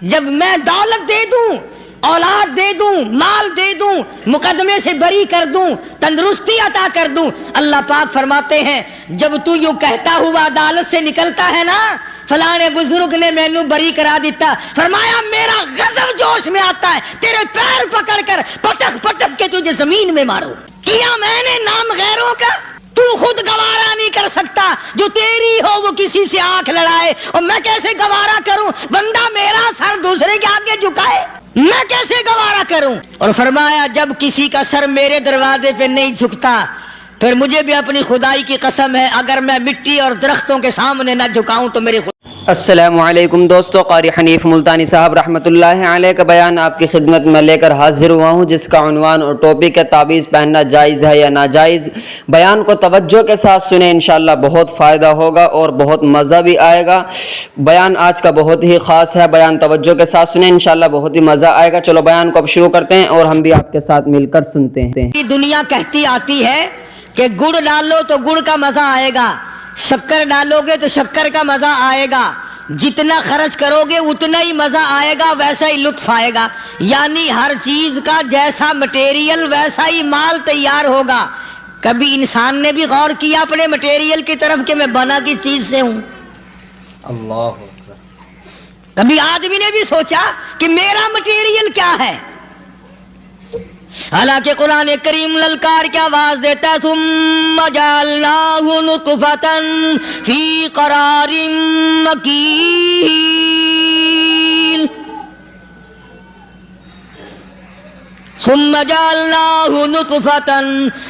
جب میں دولت دے دوں، اولاد دے دوں، مال دے دوں، مقدمے سے بری کر دوں، تندرستی عطا کر دوں، اللہ پاک فرماتے ہیں جب تو یوں کہتا ہوا عدالت سے نکلتا ہے نا فلانے بزرگ نے مینوں بری کرا دیتا، فرمایا میرا غضب جوش میں آتا ہے تیرے پیر پکڑ کر پٹک پٹک کے تجھے زمین میں ماروں۔ کیا میں نے نام غیروں کا، تو خود گوارا نہیں کر سکتا، جو تیری ہو وہ کسی سے آنکھ لڑائے، اور میں کیسے گوارا کروں بندہ میرا سر دوسرے کے آگے جھکائے، میں کیسے گوارا کروں؟ اور فرمایا جب کسی کا سر میرے دروازے پہ نہیں جھکتا پھر مجھے بھی اپنی خدائی کی قسم ہے اگر میں مٹی اور درختوں کے سامنے نہ جھکاؤں تو میری السلام علیکم دوستو، قاری حنیف ملتانی صاحب رحمۃ اللہ علیہ کا بیان آپ کی خدمت میں لے کر حاضر ہوا ہوں، جس کا عنوان اور ٹاپک ہے تعویذ پہننا جائز ہے یا ناجائز۔ بیان کو توجہ کے ساتھ سنیں، انشاءاللہ بہت فائدہ ہوگا اور بہت مزہ بھی آئے گا۔ بیان آج کا بہت ہی خاص ہے، بیان توجہ کے ساتھ سنیں، انشاءاللہ بہت ہی مزہ آئے گا۔ چلو بیان کو اب شروع کرتے ہیں اور ہم بھی آپ کے ساتھ مل کر سنتے ہیں۔ دنیا کہتی آتی ہے کہ گڑ ڈالو تو گڑ کا مزہ آئے گا، شکر ڈالو گے تو شکر کا مزہ آئے گا، جتنا خرچ کرو گے اتنا ہی مزہ آئے گا، ویسا ہی لطف آئے گا، یعنی ہر چیز کا جیسا مٹیریل ویسا ہی مال تیار ہوگا۔ کبھی انسان نے بھی غور کیا اپنے مٹیریل کی طرف کہ میں بنا کی چیز سے ہوں؟ اللہ کبھی آدمی نے بھی سوچا کہ میرا مٹیریل کیا ہے؟ حالانکہ قرآن کریم للکار کی آواز دیتا ہے ثم جعلناہ نطفۃ فی قرار مکین، ثم جعلناہ نطفۃ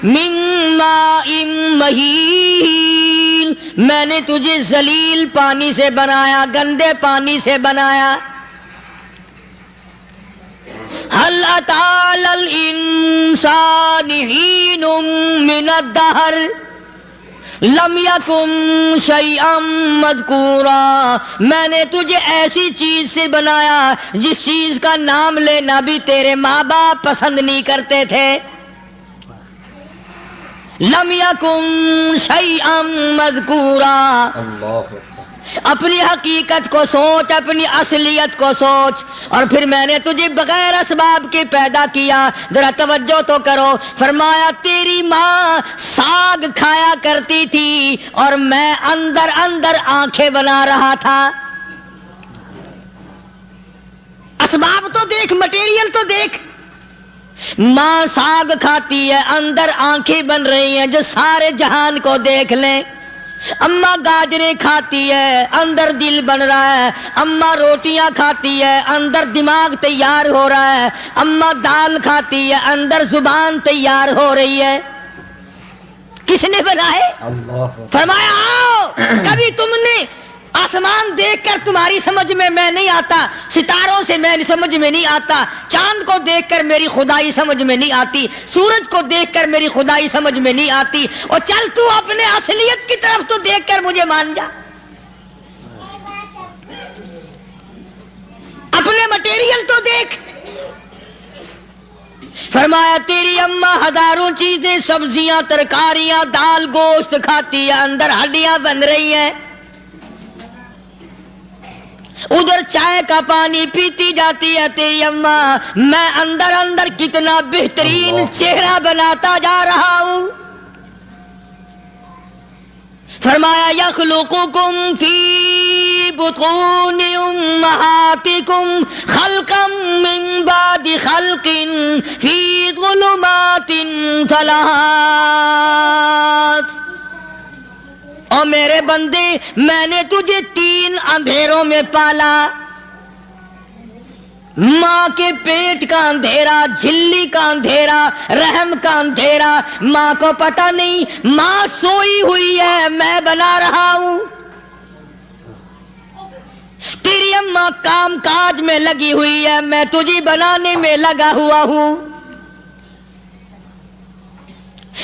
من ماء مہین، میں نے تجھے ذلیل پانی سے بنایا، گندے پانی سے بنایا۔ هل أتى على الإنسان حين من الدهر لم يكن شيئا مذكورا، میں نے تجھے ایسی چیز سے بنایا جس چیز کا نام لینا بھی تیرے ماں باپ پسند نہیں کرتے تھے۔ لم يكن شيئا مذكورا، اپنی حقیقت کو سوچ، اپنی اصلیت کو سوچ۔ اور پھر میں نے تجھے بغیر اسباب کے پیدا کیا، ذرا توجہ تو کرو، فرمایا تیری ماں ساگ کھایا کرتی تھی اور میں اندر اندر آنکھیں بنا رہا تھا۔ اسباب تو دیکھ، مٹیریل تو دیکھ، ماں ساگ کھاتی ہے، اندر آنکھیں بن رہی ہیں جو سارے جہان کو دیکھ لیں۔ اماں گاجریں کھاتی ہے، اندر دل بن رہا ہے۔ اماں روٹیاں کھاتی ہے، اندر دماغ تیار ہو رہا ہے۔ اماں دال کھاتی ہے، اندر زبان تیار ہو رہی ہے۔ کس نے بنائے؟ فرمایا آؤ، کبھی تم نے آسمان دیکھ کر تمہاری سمجھ میں نہیں آتا، ستاروں سے میں سمجھ میں نہیں آتا، چاند کو دیکھ کر میری خدائی سمجھ میں نہیں آتی، سورج کو دیکھ کر میری خدائی سمجھ میں نہیں آتی، اور چل تو اپنے اصلیت کی طرف تو دیکھ کر مجھے مان جا، اپنے مٹیریل تو دیکھ۔ فرمایا تیری اماں ہزاروں چیزیں، سبزیاں، ترکاریاں، دال، گوشت کھاتی ہے، اندر ہڈیاں بن رہی ہیں، ادھر چائے کا پانی پیتی جاتی ہے تیری اماں، میں اندر اندر کتنا بہترین چہرہ بناتا جا رہا ہوں۔ فرمایا یخلقکم فی بطون امہاتکم خلقا من بعد خلق فی ظلمات ثلاث، اور میرے بندے میں نے تجھے 3 اندھیروں میں پالا، ماں کے پیٹ کا اندھیرا، جھلی کا اندھیرا، رحم کا اندھیرا، ماں کو پتہ نہیں، ماں سوئی ہوئی ہے، میں بنا رہا ہوں۔ تیری اماں کام کاج میں لگی ہوئی ہے، میں تجھے بنانے میں لگا ہوا ہوں۔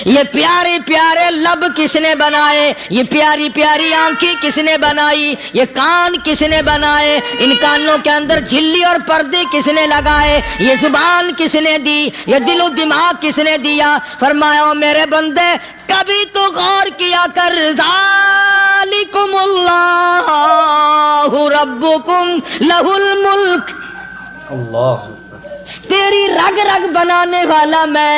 یہ پیارے پیارے لب کس نے بنائے؟ یہ پیاری پیاری آنکھیں کس نے بنائی؟ یہ کان کس نے بنائے؟ ان کانوں کے اندر جھلی اور پردے کس نے لگائے؟ یہ زبان کس نے دی؟ یہ دل و دماغ کس نے دیا؟ فرمایا میرے بندے کبھی تو غور کیا کر، ذالکم اللہ ربکم لہ الملک اللہ تیری رگ رگ بنانے والا میں،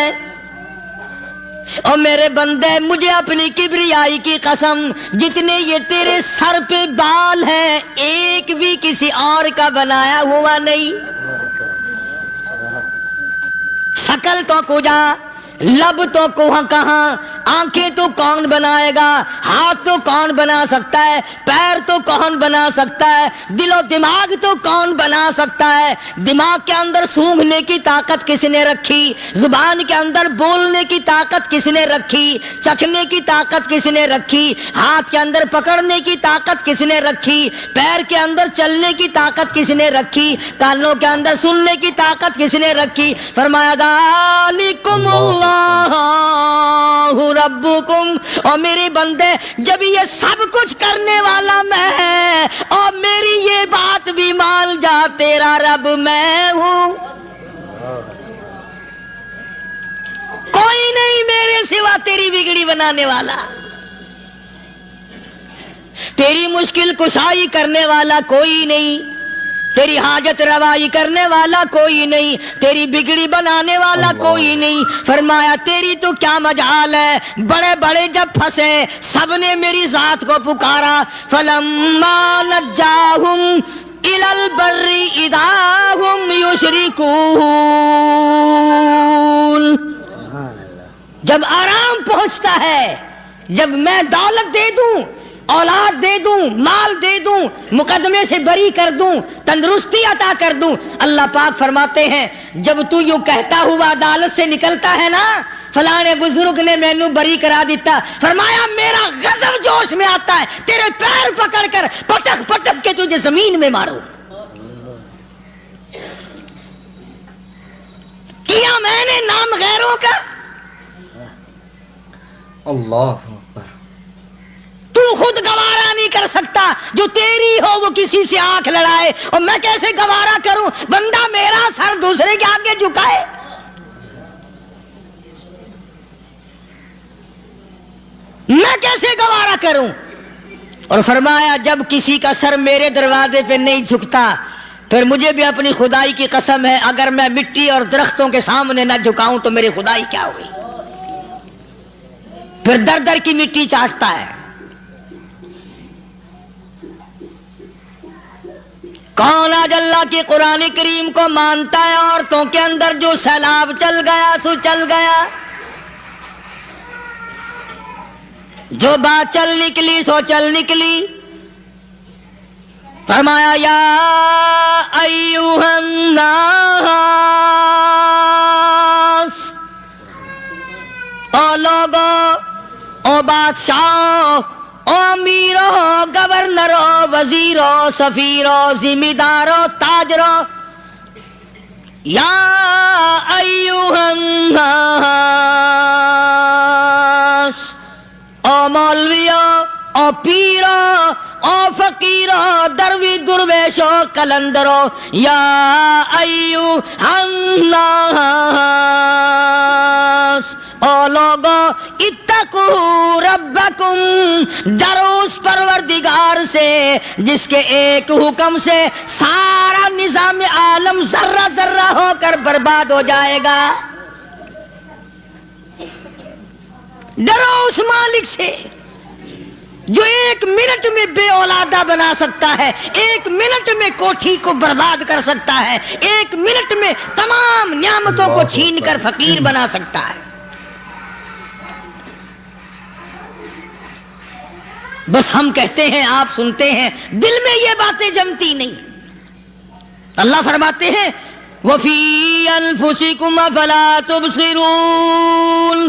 اور میرے بندے مجھے اپنی کبریائی کی قسم، جتنے یہ تیرے سر پہ بال ہیں ایک بھی کسی اور کا بنایا ہوا نہیں۔ شکل تو کجا، لب تو کہاں، آنکھیں تو کون بنائے گا، ہاتھ تو کون بنا سکتا ہے، پیر تو کون بنا سکتا ہے، دل و دماغ تو کون بنا سکتا ہے۔ دماغ کے اندر سونگھنے کی طاقت کس نے رکھی، زبان کے اندر بولنے کی طاقت کس نے رکھی، چکھنے کی طاقت کس نے رکھی، ہاتھ کے اندر پکڑنے کی طاقت کس نے رکھی، پیر کے اندر چلنے کی طاقت کس نے رکھی، کانوں کے اندر سننے کی طاقت کس نے رکھی؟ فرمایا ذالکم اللہ ربکم، اور میرے بندے جب یہ سب کچھ کرنے والا میں اور میری یہ بات بھی مان جا تیرا رب میں ہوں، کوئی نہیں میرے سوا تیری بگڑی بنانے والا، تیری مشکل کشائی کرنے والا کوئی نہیں، تیری حاجت روائی کرنے والا کوئی نہیں، تیری بگڑی بنانے والا کوئی نہیں۔ فرمایا تیری تو کیا مجال ہے، بڑے بڑے جب پھنسے سب نے میری ذات کو پکارا، فلما نجاہم الی البر اذا ہم یشرکون، جب آرام پہنچتا ہے، جب میں دولت دے دوں، اولاد دے دوں، مال دے دوں، مقدمے سے بری کر دوں، تندرستی عطا کر دوں، اللہ پاک فرماتے ہیں جب تو یوں کہتا ہوا عدالت سے نکلتا ہے نا، فلاں بزرگ نے مینوں بری کرا دیتا، فرمایا میرا غضب جوش میں آتا ہے تیرے پیر پکڑ کر پٹک پٹک کے تجھے زمین میں ماروں۔ کیا میں نے نام غیروں کا؟ اللہ تو خود گوارا نہیں کر سکتا، جو تیری ہو وہ کسی سے آنکھ لڑائے، اور میں کیسے گوارا کروں بندہ میرا سر دوسرے کے آگے جھکائے؟ میں کیسے گوارا کروں؟ اور فرمایا جب کسی کا سر میرے دروازے پہ نہیں جھکتا، پھر مجھے بھی اپنی خدائی کی قسم ہے اگر میں مٹی اور درختوں کے سامنے نہ جھکاؤں تو میری خدائی کیا ہوئی؟ پھر در در کی مٹی چاٹتا ہے۔ کون آج اللہ کی قرآن کریم کو مانتا ہے؟ عورتوں کے اندر جو سیلاب چل گیا سو چل گیا، جو بات چل نکلی سو چل نکلی۔ فرمایا یا ایھا الناس، او لوگو، او بادشاہ، او امیرو، گورنرو، وزیرو، سفیرو، ذمہ دارو، تاجرو، یا ایھا الناس، او مولویو، او پیرو، او فقیرو، دروی درویشو، کلندرو، یا ایھا الناس، او لوگو اتقوا ربکم، ڈرو اس پروردگار سے جس کے ایک حکم سے سارا نظام عالم ذرہ ذرہ ہو کر برباد ہو جائے گا۔ ڈرو اس مالک سے جو ایک منٹ میں بے اولادہ بنا سکتا ہے، ایک منٹ میں کوٹھی کو برباد کر سکتا ہے، ایک منٹ میں تمام نعمتوں کو چھین کر فقیر بنا سکتا ہے۔ بس ہم کہتے ہیں، آپ سنتے ہیں، دل میں یہ باتیں جمتی نہیں۔ اللہ فرماتے ہیں وَفِي أَنفُسِكُمْ أَفَلَا تُبْصِرُونَ،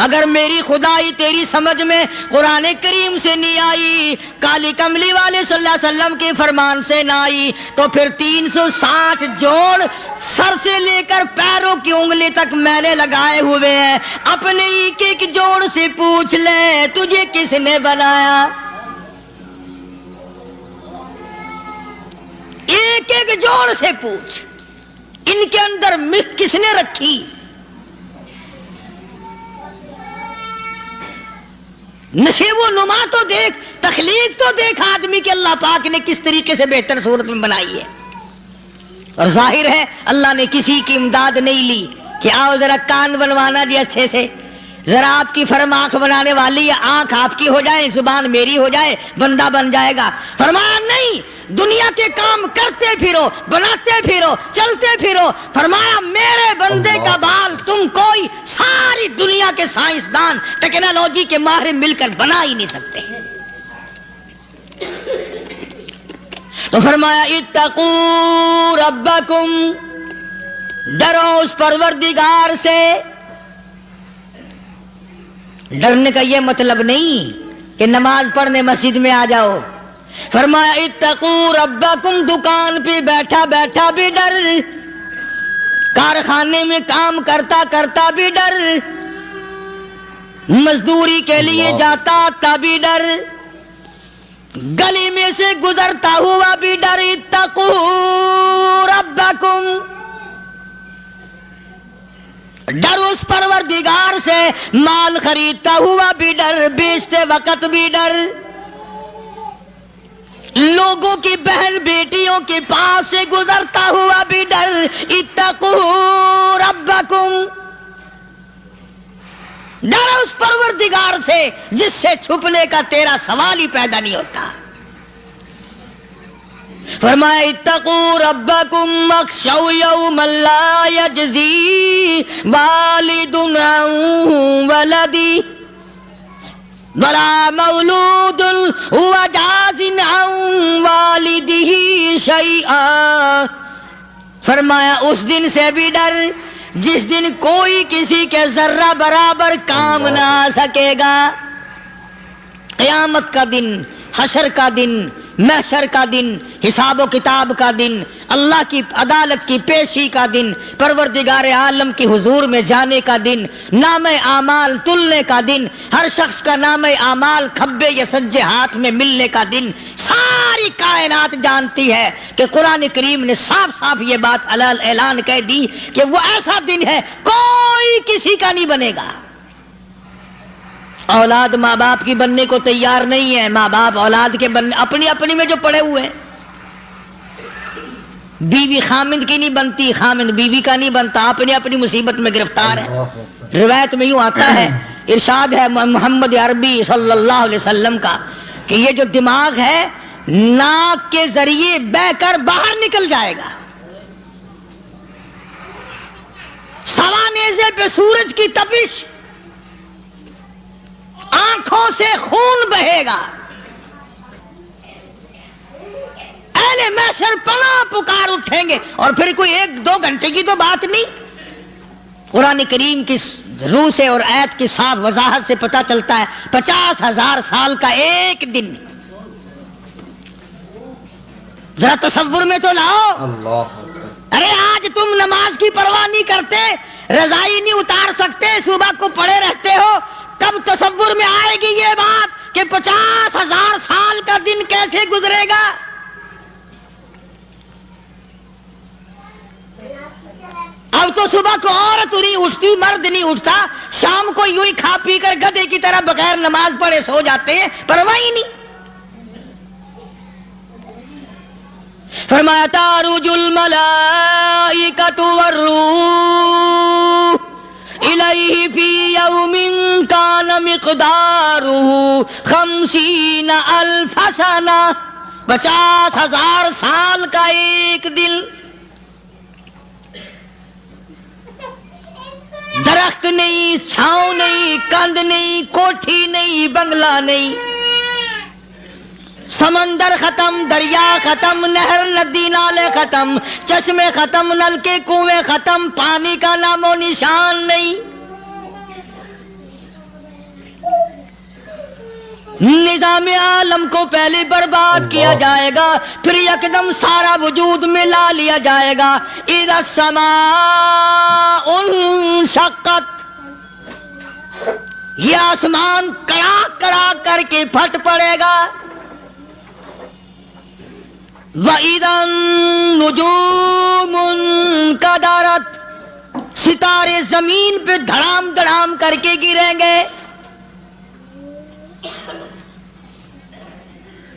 اگر میری خدائی تیری سمجھ میں قرآن کریم سے نہیں آئی، کالی کملی والے صلی اللہ علیہ وسلم کے فرمان سے نہ آئی، تو پھر 360 جوڑ سر سے لے کر پیروں کی انگلی تک میں نے لگائے ہوئے ہیں، اپنے ایک ایک جوڑ سے پوچھ لے تجھے کس نے بنایا؟ ایک ایک جوڑ سے پوچھ، ان کے اندر مکھ کس نے رکھی؟ نشے و نما تو دیکھ، تخلیق تو دیکھ آدمی کے اللہ پاک نے کس طریقے سے بہتر صورت میں بنائی ہے۔ اور ظاہر ہے اللہ نے کسی کی امداد نہیں لی کہ آؤ ذرا کان بنوانا جی اچھے سے، ذرا آپ کی فرم آنکھ بنانے والی ہے، آنکھ آپ کی ہو جائے، زبان میری ہو جائے، بندہ بن جائے گا۔ فرمایا نہیں، دنیا کے کام کرتے پھرو، بناتے پھرو، چلتے پھرو۔ فرمایا میرے بندے کا بال تم کوئی ساری دنیا کے سائنسدان ٹیکنالوجی کے ماہر مل کر بنا ہی نہیں سکتے۔ تو فرمایا اتقوا ربکم، ڈرو اس پروردگار سے۔ ڈرنے کا یہ مطلب نہیں کہ نماز پڑھنے مسجد میں آ جاؤ۔ فرمایا اتقوا ربکم، دکان پہ بیٹھا بیٹھا بھی ڈر، کارخانے میں کام کرتا کرتا بھی ڈر، مزدوری کے لیے جاتا تبھی ڈر، گلی میں سے گزرتا ہوا بھی ڈر۔ اتقوا ربکم، ڈر اس پروردگار سے، مال خریدتا ہوا بھی ڈر، بیچتے وقت بھی ڈر، لوگوں کی بہن بیٹیوں کے پاس سے گزرتا ہوا بھی ڈر۔ اتقوا ربکم، ڈر اس پروردگار سے جس سے چھپنے کا تیرا سوال ہی پیدا نہیں ہوتا۔ فرمایا اتقوا ربکم واخشوا یوما لا یجزی والد عن ولدہ ولا مولود هو جاز عن والدہ شیئا۔ فرمایا اس دن سے بھی ڈر جس دن کوئی کسی کے ذرہ برابر کام نہ آ سکے گا۔ قیامت کا دن، حشر کا دن، محشر کا دن، حساب و کتاب کا دن، اللہ کی عدالت کی پیشی کا دن، پروردگار عالم کی حضور میں جانے کا دن، نام اعمال تلنے کا دن، ہر شخص کا نام اعمال کھبے یا سجے ہاتھ میں ملنے کا دن۔ ساری کائنات جانتی ہے کہ قرآن کریم نے صاف صاف یہ بات اعلان کہہ دی کہ وہ ایسا دن ہے کوئی کسی کا نہیں بنے گا۔ اولاد ماں باپ کی بننے کو تیار نہیں ہے، ماں باپ اولاد کے بننے اپنی اپنی میں جو پڑے ہوئے ہیں۔ بیوی خامند کی نہیں بنتی، خامند بیوی کا نہیں بنتا، اپنی اپنی مصیبت میں گرفتار ہے۔ روایت میں یوں آتا ہے، ارشاد ہے محمد عربی صلی اللہ علیہ وسلم کا کہ یہ جو دماغ ہے ناک کے ذریعے بہ کر باہر نکل جائے گا، سوا نیزے پہ سورج کی تپش، آنکھوں سے خون بہے گا، اہل محشر پناہ پکار اٹھیں گے۔ اور پھر کوئی 1-2 گھنٹے کی تو بات نہیں، قرآن کریم کی روح سے اور آیت کی صاف وضاحت سے پتہ چلتا ہے 50,000 سال کا ایک دن۔ ذرا تصور میں تو لاؤ۔ ارے آج تم نماز کی پرواہ نہیں کرتے، رضائی نہیں اتار سکتے، صبح کو پڑے رہتے ہو، کب تصور میں آئے گی یہ بات کہ 50,000 سال کا دن کیسے گزرے گا؟ اب تو صبح کو عورت نہیں اٹھتی، مرد نہیں اٹھتا، شام کو یوں ہی کھا پی کر گدھے کی طرح بغیر نماز پڑھے سو جاتے ہیں، پرواہ ہی نہیں۔ فرمایا تعرج الملائکۃ والروح الیہ فی یوم کان مقدارہ 50,000 سنہ، 50,000 سال کا ایک دن۔ درخت نہیں، چھاؤں نہیں، کند نہیں، کوٹھی نہیں، بنگلہ نہیں، سمندر ختم، دریا ختم، نہر ندی نالے ختم، چشمے ختم، نل کے کنویں ختم، پانی کا نام و نشان نہیں۔ نظام عالم کو پہلے برباد کیا جائے گا، پھر یکدم سارا وجود ملا لیا جائے گا۔ اذا السماء انشقت، یہ آسمان کڑاک کڑاک کر کے پھٹ پڑے گا۔ وَإِذَا النُّجُومُ انْكَدَرَتْ، ستارے زمین پہ دھڑام دھڑام کر کے گریں گے۔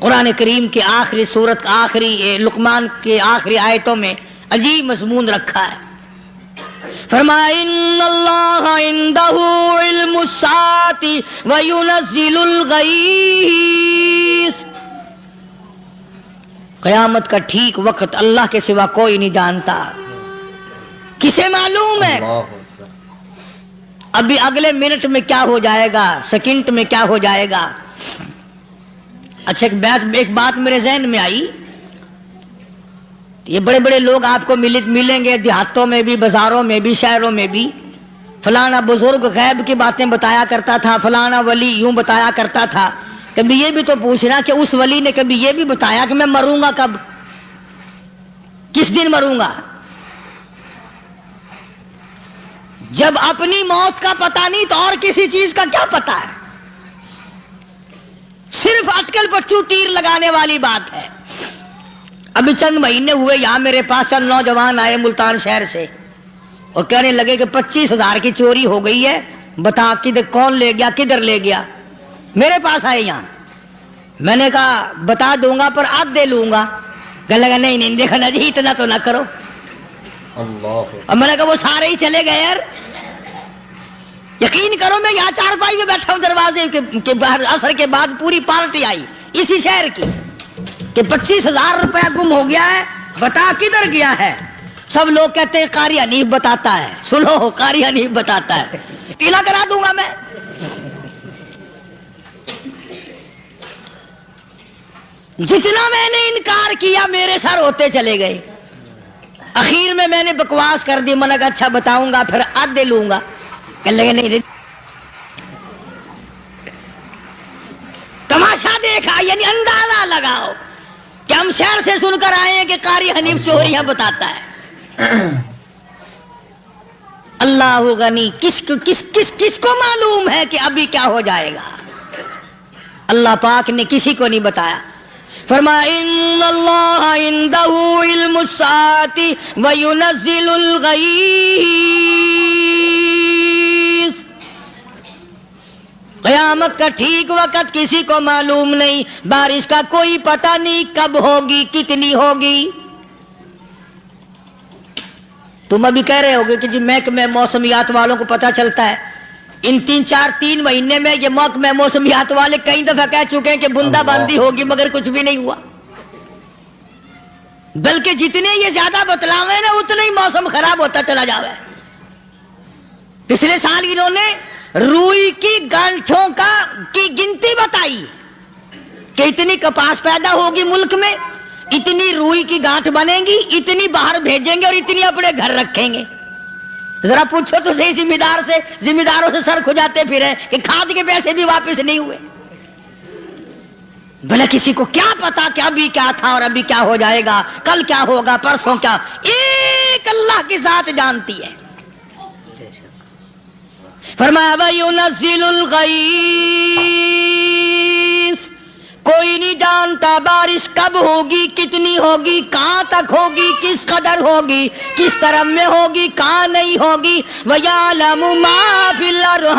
قرآن کریم کے آخری سورت آخری لقمان کے آخری آیتوں میں عجیب مضمون رکھا ہے. فرمایا ان اللہ عندہ علم الساعۃ وینزل الغیث. قیامت کا ٹھیک وقت اللہ کے سوا کوئی نہیں جانتا. کسے معلوم ہے ابھی اگلے منٹ میں کیا ہو جائے گا, سیکنڈ میں کیا ہو جائے گا. اچھا ایک بات میرے ذہن میں آئی. یہ بڑے بڑے لوگ آپ کو ملیں گے دیہاتوں میں بھی, بازاروں میں بھی, شہروں میں بھی. فلانا بزرگ غیب کی باتیں بتایا کرتا تھا, فلانا ولی یوں بتایا کرتا تھا. کبھی یہ بھی تو پوچھنا کہ اس ولی نے کبھی یہ بھی بتایا کہ میں مروں گا کب, کس دن مروں گا. جب اپنی موت کا پتہ نہیں تو اور کسی چیز کا کیا پتہ ہے. صرف اٹکل پچو تیر لگانے والی بات ہے. ابھی چند مہینے ہوئے یہاں میرے پاس چند نوجوان آئے ملتان شہر سے اور کہنے لگے کہ 25,000 کی چوری ہو گئی ہے, بتا کدھر کون لے گیا, کدھر لے گیا. میرے پاس آئے یہاں. میں نے کہا بتا دوں گا پر آدھے لوں گا. کہنے لگا نہیں دیکھا نا جی اتنا تو نہ کرو. اور میں نے کہا وہ سارے ہی چلے گئے یار. یقین کرو میں یہاں چارپائی میں بیٹھا ہوں دروازے کے باہر, عصر کے بعد پوری پارٹی آئی اسی شہر کی کہ 25,000 روپیہ گم ہو گیا ہے, بتا کدھر گیا ہے. سب لوگ کہتے ہیں قاری حنیف بتاتا ہے. سنو قاری حنیف بتاتا ہے, ٹیلا کرا دوں گا میں. جتنا میں نے انکار کیا میرے سر ہوتے چلے گئے. اخیر میں نے بکواس کر دی. میں نے کہا اچھا بتاؤں گا پھر آدھے لوں گا. کہنے لگے نہیں. تماشا دیکھا یعنی اندازہ لگاؤ کہ ہم شہر سے سن کر آئے ہیں کہ قاری حنیف چوریاں بتاتا ہے. اللہ غنی, کس کو معلوم ہے کہ ابھی کیا ہو جائے گا. اللہ پاک نے کسی کو نہیں بتایا. فرمایا ان اللہ عندہ علم الساعۃ وینزل الغیث. قیامت کا ٹھیک وقت کسی کو معلوم نہیں, بارش کا کوئی پتہ نہیں کب ہوگی, کتنی ہوگی. تم ابھی کہہ رہے ہوگے کہ جی محکمہ موسمیات والوں کو پتہ چلتا ہے. ان 3 مہینے میں یہ محکمہ موسمیات والے کئی دفعہ کہہ چکے ہیں کہ بوندا باندی ہوگی مگر کچھ بھی نہیں ہوا. بلکہ جتنے یہ زیادہ بتلاوے نا اتنا ہی موسم خراب ہوتا چلا جاوے. پچھلے سال انہوں نے روئی کی گانٹھوں کی گنتی بتائی کہ اتنی کپاس پیدا ہوگی ملک میں, اتنی روئی کی گانٹھ بنے گی, اتنی باہر بھیجیں گے اور اتنی اپنے گھر رکھیں گے. ذرا پوچھو تو صحیح ذمہ داروں سے سر کھجاتے پھرے کہ کھاد کے پیسے بھی واپس نہیں ہوئے. بھلا کسی کو کیا پتا کہ ابھی کیا تھا اور ابھی کیا ہو جائے گا, کل کیا ہوگا, پرسوں کیا. ایک اللہ کی ذات جانتی ہے. فرمایا وَيُنَزِّلُ الْغَيْثَ. کوئی نہیں جانتا بارش کب ہوگی, کتنی ہوگی, کہاں تک ہوگی, کس قدر ہوگی, کس طرف میں ہوگی, کہاں نہیں ہوگی. وَيَعْلَمُ مَا فِي الْأَرْحَامِ.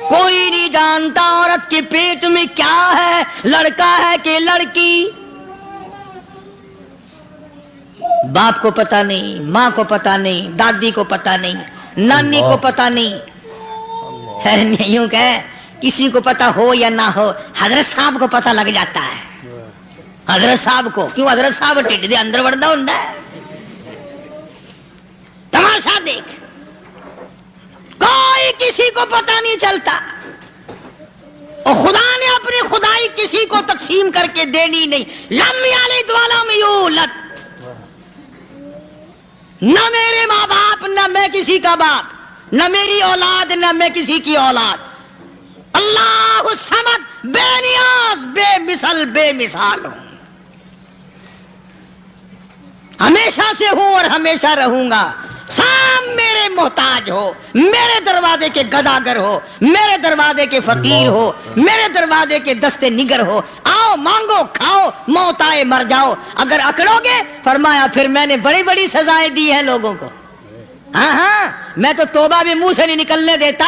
کوئی نہیں جانتا عورت کے پیٹ میں کیا ہے, لڑکا ہے کہ لڑکی. باپ کو پتہ نہیں, ماں کو پتہ نہیں, دادی کو پتہ نہیں, نانی کو پتہ نہیں. یوں کہ کسی کو پتہ ہو یا نہ ہو, حضرت صاحب کو پتہ لگ جاتا ہے. حضرت صاحب کو کیوں, حضرت صاحب ٹھڈ دے اندر وڑدا ہوندا ہے. تماشا دیکھ, کوئی کسی کو پتہ نہیں چلتا. اور خدا نے اپنی خدائی کسی کو تقسیم کر کے دینی نہیں. لم یلد ولم یولد. نہ میرے ماں باپ, نہ میں کسی کا باپ, نہ میری اولاد, نہ میں کسی کی اولاد. اللہ الصمد, بے نیاز, بے مثال ہوں. ہمیشہ سے ہوں اور ہمیشہ رہوں گا. سام میرے محتاج ہو, میرے دروازے کے گداگر ہو, میرے دروازے کے فقیر ہو, میرے دروازے کے دستے نگر ہو. آؤ مانگو کھاؤ, موت آئے مر جاؤ. اگر اکڑو گے فرمایا پھر میں نے بڑی بڑی سزائیں دی ہیں لوگوں کو. ہاں میں تو توبہ بھی منہ سے نہیں نکلنے دیتا.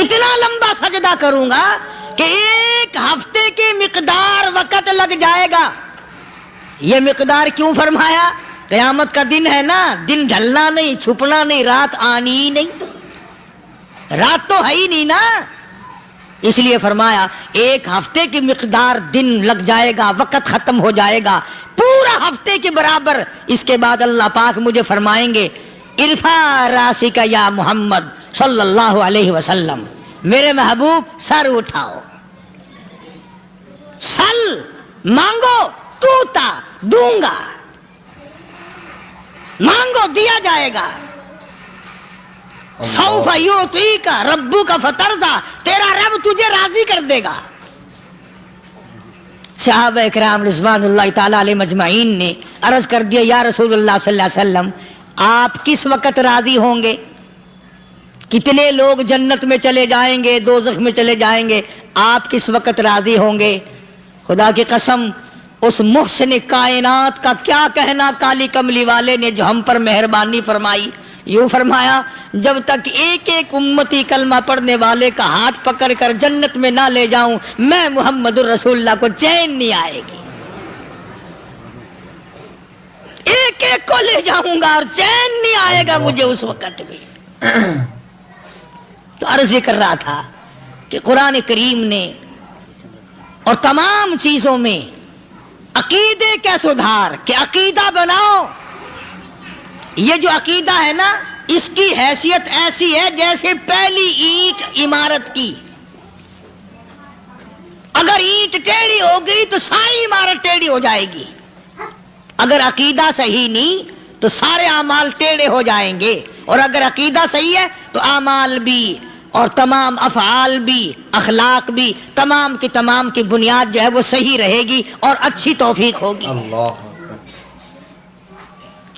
اتنا لمبا سجدہ کروں گا کہ 1 ہفتے کی مقدار وقت لگ جائے گا. یہ مقدار کیوں فرمایا؟ قیامت کا دن ہے نا, دن ڈھلنا نہیں, چھپنا نہیں, رات آنی ہی نہیں, رات تو ہے ہی نہیں نا. اس لیے فرمایا 1 ہفتے کی مقدار دن لگ جائے گا, وقت ختم ہو جائے گا پورا ہفتے کے برابر. اس کے بعد اللہ پاک مجھے فرمائیں گے ارفع راسک یا محمد صلی اللہ علیہ وسلم, میرے محبوب سر اٹھاؤ, سل مانگو توتا دوں گا, مانگو دیا جائے گا. سوف یعطیک ربک فترضی, تیرا رب تجھے راضی کر دے گا. صحابہ اکرام رضوان اللہ تعالی علیہ مجمعین نے عرض کر دیا یا رسول اللہ صلی اللہ علیہ وسلم آپ کس وقت راضی ہوں گے؟ کتنے لوگ جنت میں چلے جائیں گے, دوزخ میں چلے جائیں گے, آپ کس وقت راضی ہوں گے؟ خدا کی قسم اس محسن کائنات کا کیا کہنا کالی کملی والے نے جو ہم پر مہربانی فرمائی. یوں فرمایا جب تک ایک ایک امتی کلمہ پڑھنے والے کا ہاتھ پکڑ کر جنت میں نہ لے جاؤں میں محمد الرسول اللہ کو چین نہیں آئے گی. ایک ایک کو لے جاؤں گا اور چین نہیں آئے گا مجھے اس وقت بھی. تو عرض کر رہا تھا کہ قرآن کریم نے اور تمام چیزوں میں عقیدے کا سدھار کہ عقیدہ بناؤ. یہ جو عقیدہ ہے نا اس کی حیثیت ایسی ہے جیسے پہلی اینٹ عمارت کی. اگر اینٹ ٹیڑھی ہو گئی تو ساری عمارت ٹیڑھی ہو جائے گی. اگر عقیدہ صحیح نہیں تو سارے اعمال ٹیڑھے ہو جائیں گے, اور اگر عقیدہ صحیح ہے تو اعمال بھی اور تمام افعال بھی اخلاق بھی تمام کی بنیاد جو ہے وہ صحیح رہے گی اور اچھی توفیق ہوگی. اللہ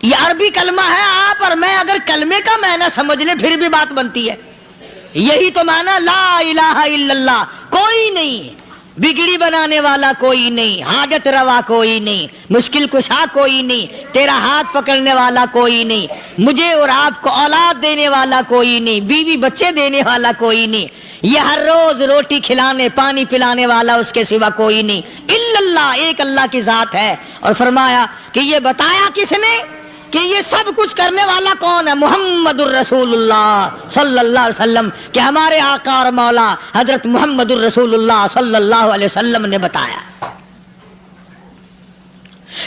یہ عربی کلمہ ہے, آپ اور میں اگر کلمے کا معنی سمجھ لیں پھر بھی بات بنتی ہے. یہی تو معنی لا الہ الا اللہ, کوئی نہیں, بگڑی بنانے والا کوئی نہیں, حاجت روا کوئی نہیں, مشکل کشا کوئی نہیں, تیرا ہاتھ پکڑنے والا کوئی نہیں, مجھے اور آپ کو اولاد دینے والا کوئی نہیں, بیوی بچے دینے والا کوئی نہیں, یہ ہر روز روٹی کھلانے پانی پلانے والا اس کے سوا کوئی نہیں, الا اللہ, ایک اللہ کی ذات ہے. اور فرمایا کہ یہ بتایا کس نے کہ یہ سب کچھ کرنے والا کون ہے؟ محمد الرسول اللہ صلی اللہ علیہ وسلم, کہ ہمارے آقا اور مولا حضرت محمد الرسول اللہ صلی اللہ علیہ وسلم نے بتایا.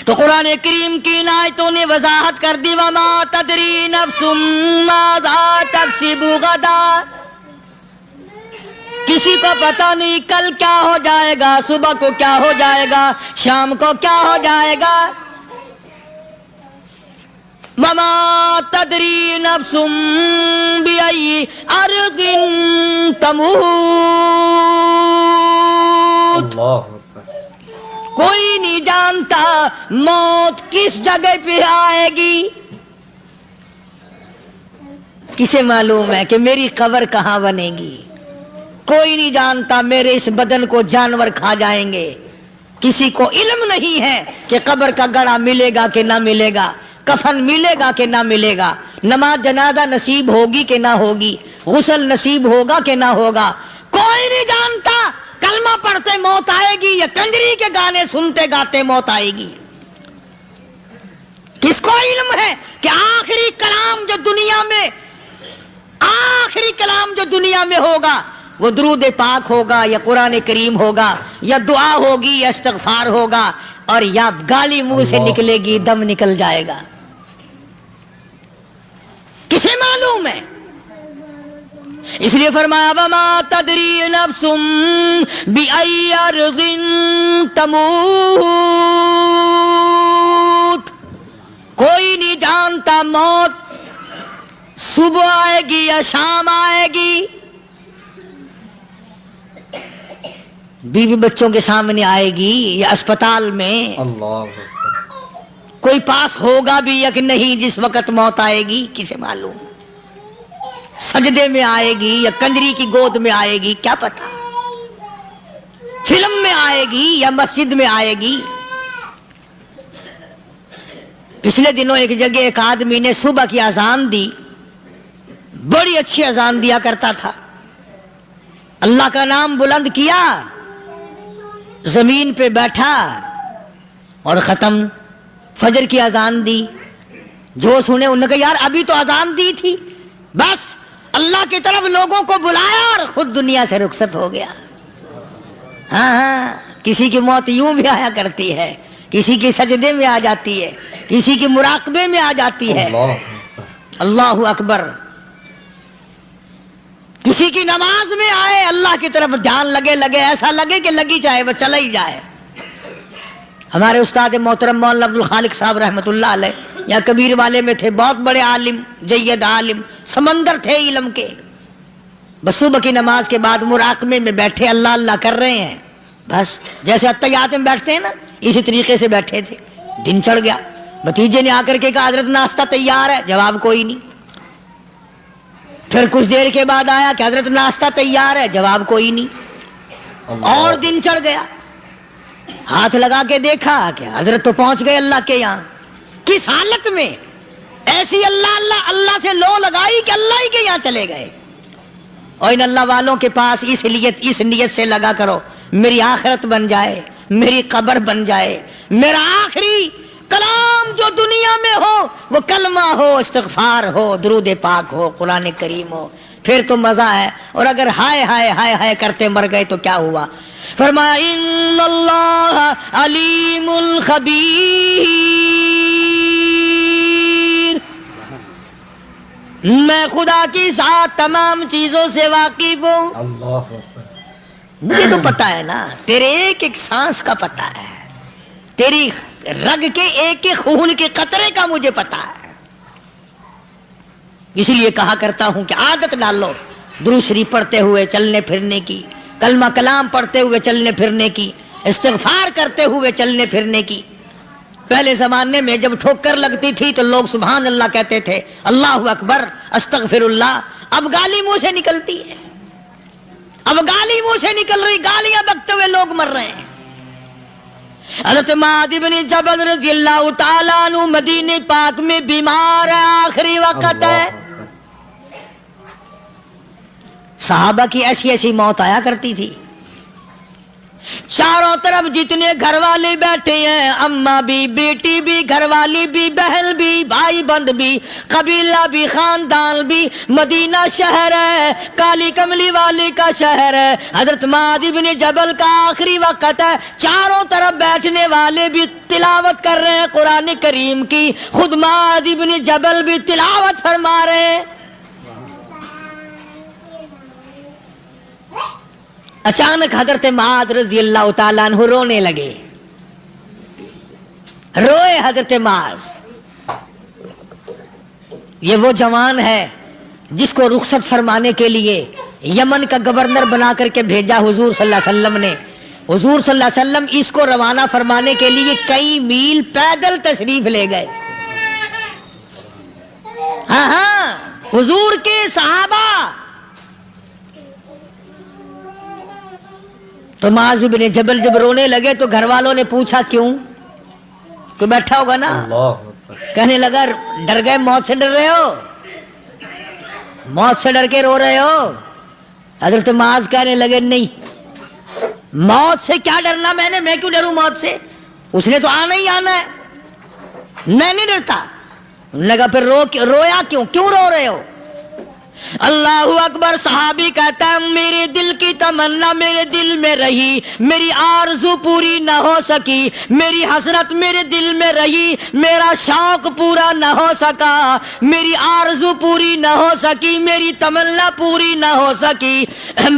تو قرآن کریم کی ان آیتوں نے وضاحت کر دی وما تدری نفس ماذا تکسب غدا, کسی کو پتہ نہیں کل کیا ہو جائے گا, صبح کو کیا ہو جائے گا, شام کو کیا ہو جائے گا. وما تدری نفس بأي أرض تموت, کوئی نہیں جانتا موت کس جگہ پہ آئے گی. کسے معلوم ہے کہ میری قبر کہاں بنے گی؟ کوئی نہیں جانتا میرے اس بدن کو جانور کھا جائیں گے. کسی کو علم نہیں ہے کہ قبر کا گڑھا ملے گا کہ نہ ملے گا, کفن ملے گا کہ نہ ملے گا, نماز جنازہ نصیب ہوگی کہ نہ ہوگی, غسل نصیب ہوگا کہ نہ ہوگا, کوئی نہیں جانتا. کلمہ پڑھتے موت آئے گی یا کنجری کے گانے سنتے گاتے موت آئے گی. کس کو علم ہے کہ آخری کلام جو دنیا میں ہوگا وہ درود پاک ہوگا یا قرآن کریم ہوگا یا دعا ہوگی یا استغفار ہوگا, اور یا گالی منہ سے نکلے گی, دم نکل جائے گا. کسے معلوم ہے؟ اس لیے فرمایا وما تدری نفس بأي أرض تموت, کوئی نہیں جانتا موت صبح آئے گی یا شام آئے گی, بیوی بچوں کے سامنے آئے گی یا اسپتال میں, کوئی پاس ہوگا بھی یا کہ نہیں جس وقت موت آئے گی کسے معلوم. سجدے میں آئے گی یا کنجری کی گود میں آئے گی کیا پتا, فلم میں آئے گی یا مسجد میں آئے گی. پچھلے دنوں ایک جگہ ایک آدمی نے صبح کی اذان دی, بڑی اچھی اذان دیا کرتا تھا, اللہ کا نام بلند کیا، زمین پہ بیٹھا اور ختم. فجر کی اذان دی. جو سنے انہوں نے کہا یار ابھی تو اذان دی تھی. بس اللہ کی طرف لوگوں کو بلایا اور خود دنیا سے رخصت ہو گیا. ہاں کسی کی موت یوں بھی آیا کرتی ہے، کسی کی سجدے میں آ جاتی ہے، کسی کی مراقبے میں آ جاتی ہے. اللہ اکبر. کسی کی نماز میں آئے، اللہ کی طرف دھیان لگے ایسا لگے کہ لگی جائے وہ چلا ہی جائے. ہمارے استاد محترم مولانا عبد الخالق صاحب رحمۃ اللہ علیہ یا کبیر والے میں تھے، بہت بڑے عالم، جید عالم، سمندر تھے علم کے. بس صبح کی نماز کے بعد مراقبے میں بیٹھے اللہ اللہ کر رہے ہیں. بس جیسے اتحیات میں بیٹھتے ہیں نا اسی طریقے سے بیٹھے تھے. دن چڑھ گیا. بھتیجے نے آ کر کے کہا حضرت ناشتہ تیار ہے. جواب کوئی نہیں. پھر کچھ دیر کے بعد آیا کہ حضرت ناشتہ تیار ہے. جواب کوئی نہیں. اور دن چڑھ گیا. ہاتھ لگا کے دیکھا کہ حضرت تو پہنچ گئے اللہ کے یہاں. کس حالت میں؟ ایسی اللہ اللہ اللہ سے لو لگائی کہ اللہ ہی کے یہاں چلے گئے. اور ان اللہ والوں کے پاس اس نیت سے لگا کرو میری آخرت بن جائے، میری قبر بن جائے، میرا آخری کلام جو دنیا میں ہو وہ کلمہ ہو، استغفار ہو، درود پاک ہو، قرآن کریم ہو، پھر تو مزہ ہے. اور اگر ہائے ہائے ہائے ہائے کرتے مر گئے تو کیا ہوا؟ فرمایا ان اللہ علیم خبیر، میں خدا کی ذات تمام چیزوں سے واقف ہوں. مجھے تو پتا ہے نا، تیرے ایک ایک سانس کا پتا ہے، تیری رگ کے ایک ایک خون کے قطرے کا مجھے پتا ہے. اسی لیے کہا کرتا ہوں کہ عادت ڈالو درود شریف پڑھتے ہوئے چلنے پھرنے کی، کلمہ کلام پڑھتے ہوئے چلنے پھرنے کی، استغفار کرتے ہوئے چلنے پھرنے کی. پہلے زمانے میں جب ٹھوکر لگتی تھی تو لوگ سبحان اللہ کہتے تھے، اللہ اکبر، استغفر اللہ. اب گالی منہ سے نکلتی ہے، اب گالی منہ سے نکل رہی، گالیاں بکتے ہوئے لوگ مر رہے ہیں. حضرت معاذ بن جبل رضی اللہ تعالیٰ عنہ مدینے پاک میں بیمار ہے، آخری وقت ہے. صحابہ کی ایسی ایسی موت آیا کرتی تھی. چاروں طرف جتنے گھر والے بیٹھے ہیں، اماں بھی، بیٹی بھی، گھر والی بھی، بہن بھی، بھائی بند بھی، قبیلہ بھی، خاندان بھی. مدینہ شہر ہے، کالی کملی والے کا شہر ہے. حضرت معاذ بن جبل کا آخری وقت ہے. چاروں طرف بیٹھنے والے بھی تلاوت کر رہے ہیں قرآن کریم کی، خود معاذ بن جبل بھی تلاوت فرما رہے ہیں. اچانک حضرت معاذ رضی اللہ تعالیٰ عنہ رونے لگے. روئے حضرت معاذ. یہ وہ جوان ہے جس کو رخصت فرمانے کے لیے یمن کا گورنر بنا کر کے بھیجا حضور صلی اللہ علیہ وسلم نے. حضور صلی اللہ علیہ وسلم اس کو روانہ فرمانے کے لیے کئی میل پیدل تشریف لے گئے. ہاں حضور کے صحابہ. تو معاذ بن جبل جب رونے لگے تو گھر والوں نے پوچھا کیوں؟ کوئی بیٹھا ہوگا نا. کہنے لگا ڈر گئے، موت سے ڈر رہے ہو، موت سے ڈر کے رو رہے ہو. حضرت معاذ کہنے لگے نہیں، موت سے کیا ڈرنا، میں کیوں ڈروں موت سے، اس نے تو آنا ہی آنا ہے، میں نہیں ڈرتا. انہوں نے کہا پھر رویا کیوں رو رہے ہو؟ اللہ اکبر. صحابی کہتا ہے میرے دل کی تمنا میرے دل میں رہی، میری آرزو پوری نہ ہو سکی، میری حسرت میرے دل میں رہی، میرا شوق پورا نہ ہو سکا، میری آرزو پوری نہ ہو سکی، میری تمنا پوری نہ ہو سکی.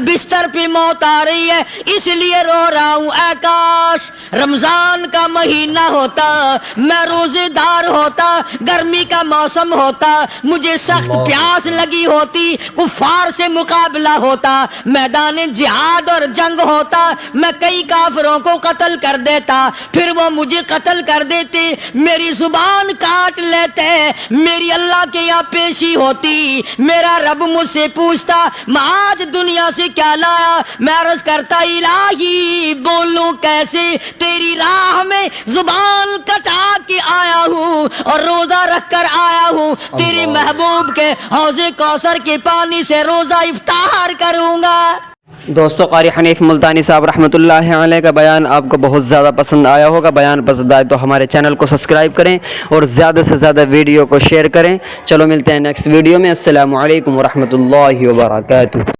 بستر پہ موت آ رہی ہے اس لیے رو رہا ہوں. اے کاش رمضان کا مہینہ ہوتا، میں روزے دار ہوتا، گرمی کا موسم ہوتا، مجھے سخت پیاس لگی ہوتی، کفار سے مقابلہ ہوتا، میدان جہاد اور جنگ ہوتا، میں کئی کافروں کو قتل کر دیتا، پھر وہ مجھے قتل کر دیتے، میری زبان کاٹ لیتے، میری اللہ کے یہاں پیشی ہوتی، میرا رب مجھ سے پوچھتا معاذ دنیا سے کیا لایا. میں عرض کرتا الہی بولوں کیسے، تیری راہ میں زبان کٹا کے آیا ہوں اور روزہ رکھ کر آیا ہوں، تیرے محبوب کے حوض کوثر کے پانی سے روزہ افطار کروں گا. دوستو قاری حنیف ملتانی صاحب رحمۃ اللہ علیہ کا بیان آپ کو بہت زیادہ پسند آیا ہوگا. بیان پسند آئے تو ہمارے چینل کو سبسکرائب کریں اور زیادہ سے زیادہ ویڈیو کو شیئر کریں. چلو ملتے ہیں نیکسٹ ویڈیو میں. السلام علیکم ورحمۃ اللہ وبرکاتہ.